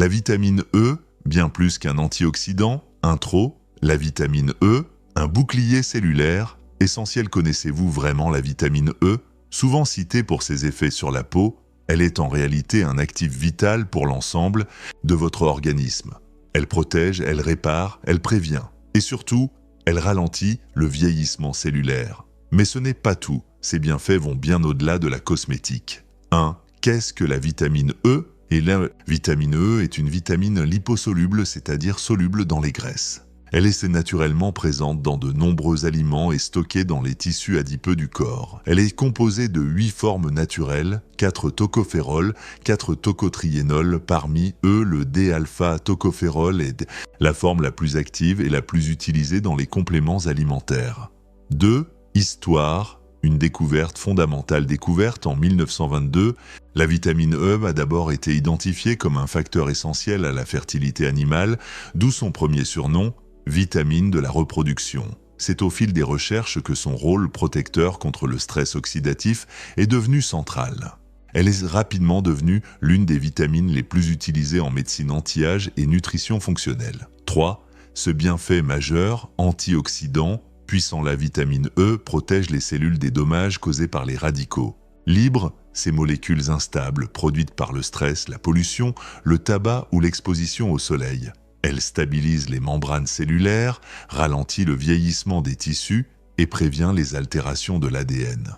La vitamine E, bien plus qu'un antioxydant, intro, la vitamine E, un bouclier cellulaire, essentiel. Connaissez-vous vraiment la vitamine E? Souvent citée pour ses effets sur la peau, elle est en réalité un actif vital pour l'ensemble de votre organisme. Elle protège, elle répare, elle prévient. Et surtout, elle ralentit le vieillissement cellulaire. Mais ce n'est pas tout. Ces bienfaits vont bien au-delà de la cosmétique. 1. Qu'est-ce que la vitamine E? Et la vitamine E est une vitamine liposoluble, c'est-à-dire soluble dans les graisses. Elle est naturellement présente dans de nombreux aliments et stockée dans les tissus adipeux du corps. Elle est composée de 8 formes naturelles, 4 tocophérols, 4 tocotriénols, parmi eux le D-alpha-tocophérol est la forme la plus active et la plus utilisée dans les compléments alimentaires. 2. Histoire. Une découverte fondamentale découverte en 1922, la vitamine E a d'abord été identifiée comme un facteur essentiel à la fertilité animale, d'où son premier surnom, vitamine de la reproduction. C'est au fil des recherches que son rôle protecteur contre le stress oxydatif est devenu central. Elle est rapidement devenue l'une des vitamines les plus utilisées en médecine anti-âge et nutrition fonctionnelle. 3. Ce bienfait majeur, antioxydant, puissant, la vitamine E protège les cellules des dommages causés par les radicaux. Libre, ces molécules instables produites par le stress, la pollution, le tabac ou l'exposition au soleil. Elle stabilise les membranes cellulaires, ralentit le vieillissement des tissus et prévient les altérations de l'ADN.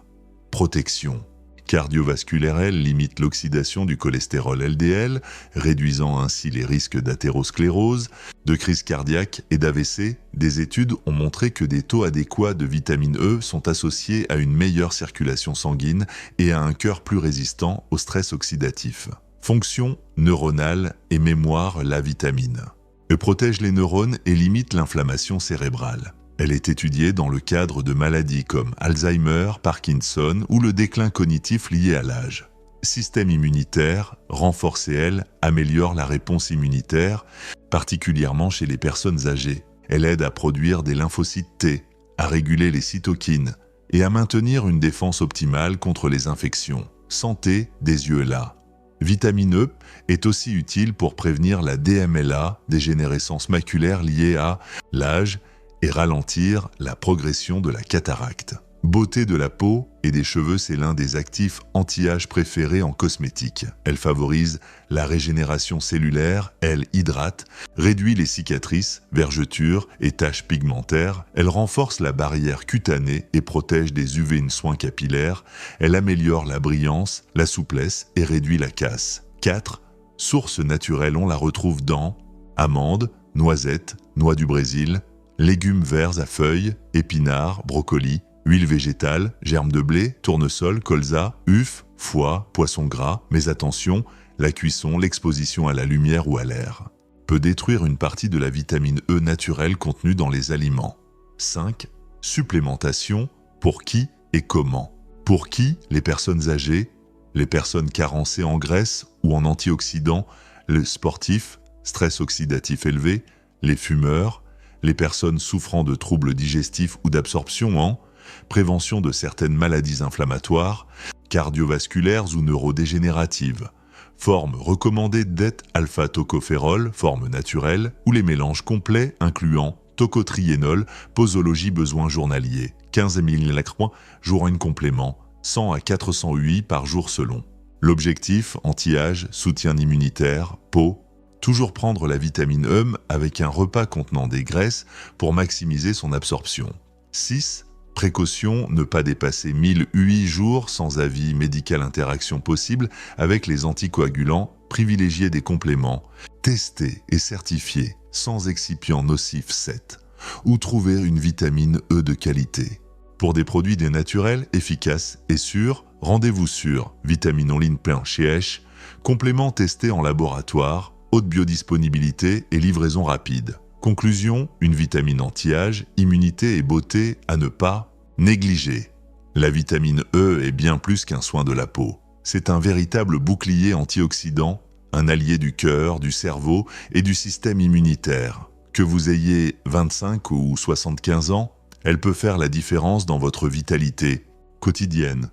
Protection. Cardiovasculaire, elle limite l'oxydation du cholestérol LDL, réduisant ainsi les risques d'athérosclérose, de crise cardiaque et d'AVC. Des études ont montré que des taux adéquats de vitamine E sont associés à une meilleure circulation sanguine et à un cœur plus résistant au stress oxydatif. Fonction neuronale et mémoire, la vitamine E protège les neurones et limite l'inflammation cérébrale. Elle est étudiée dans le cadre de maladies comme Alzheimer, Parkinson ou le déclin cognitif lié à l'âge. Système immunitaire, renforcée, elle améliore la réponse immunitaire, particulièrement chez les personnes âgées. Elle aide à produire des lymphocytes T, à réguler les cytokines et à maintenir une défense optimale contre les infections. Santé des yeux, la vitamine E est aussi utile pour prévenir la DMLA, dégénérescence maculaire liée à l'âge, et ralentir la progression de la cataracte. Beauté de la peau et des cheveux, c'est l'un des actifs anti-âge préférés en cosmétique. Elle favorise la régénération cellulaire, elle hydrate, réduit les cicatrices, vergetures et taches pigmentaires, elle renforce la barrière cutanée et protège des UV soins capillaires, elle améliore la brillance, la souplesse et réduit la casse. 4. Source naturelle, on la retrouve dans amandes, noisettes, noix du Brésil, légumes verts à feuilles, épinards, brocolis, huile végétale, germes de blé, tournesol, colza, uffe, foie, poisson gras. Mais attention, la cuisson, l'exposition à la lumière ou à l'air peut détruire une partie de la vitamine E naturelle contenue dans les aliments. 5. Supplémentation. Pour qui et comment? Pour qui? Les personnes âgées, les personnes carencées en graisse ou en antioxydants, les sportifs, stress oxydatif élevé, les fumeurs, les personnes souffrant de troubles digestifs ou d'absorption en prévention de certaines maladies inflammatoires, cardiovasculaires ou neurodégénératives. Forme recommandée d'alpha-tocophérol, forme naturelle, ou les mélanges complets incluant tocotriénol, posologie besoin journalier, 15 ml jour en complément, 100 à 400 UI par jour selon. L'objectif, anti-âge, soutien immunitaire, peau. Toujours prendre la vitamine E avec un repas contenant des graisses pour maximiser son absorption. 6. Précaution, ne pas dépasser 1000 UI jours sans avis médical. Interaction possible avec les anticoagulants, privilégier des compléments, testés et certifiés, sans excipients nocifs 7. Ou trouver une vitamine E de qualité. Pour des produits naturels, efficaces et sûrs, rendez-vous sur Vitamine en ligne plein chez H, complément testé en laboratoire, haute biodisponibilité et livraison rapide. Conclusion, une vitamine anti-âge, immunité et beauté à ne pas négliger. La vitamine E est bien plus qu'un soin de la peau. C'est un véritable bouclier antioxydant, un allié du cœur, du cerveau et du système immunitaire. Que vous ayez 25 ou 75 ans, elle peut faire la différence dans votre vitalité quotidienne.